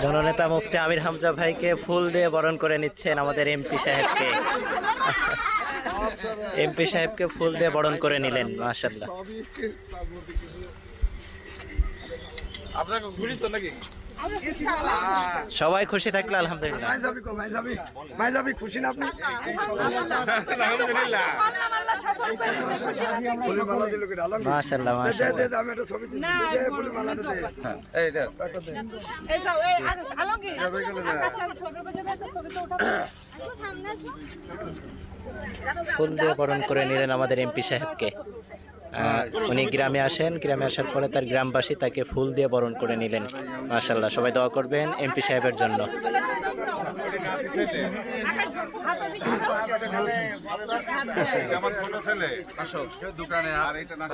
জননেতা মুফতি আমির হামজা ভাইকে ফুল দিয়ে বরণ করে নিচ্ছেন আমাদের এমপি সাহেবকে। এমপি সাহেবকে ফুল দিয়ে বরণ করে নিলেন, মাশাআল্লাহ। সবাই খুশি থাকলে আলহামদুলিল্লাহ। খুশি না আপনি? মাশাআল্লাহ মাশাআল্লাহ। আমি একটা ছবি তুলি, ফুলের মালাটা দে। ফুল দিয়ে বরণ করে নিলেন আমাদের এমপি সাহেবকে। উনি গ্রামে আসেন, গ্রামে আসার পরে তার গ্রামবাসী তাকে ফুল দিয়ে বরণ করে নিলেন। মাশাআল্লাহ, সবাই দোয়া করবেন এমপি সাহেবের জন্য। আমার ছোট ছেলে দোকানে আর এটা না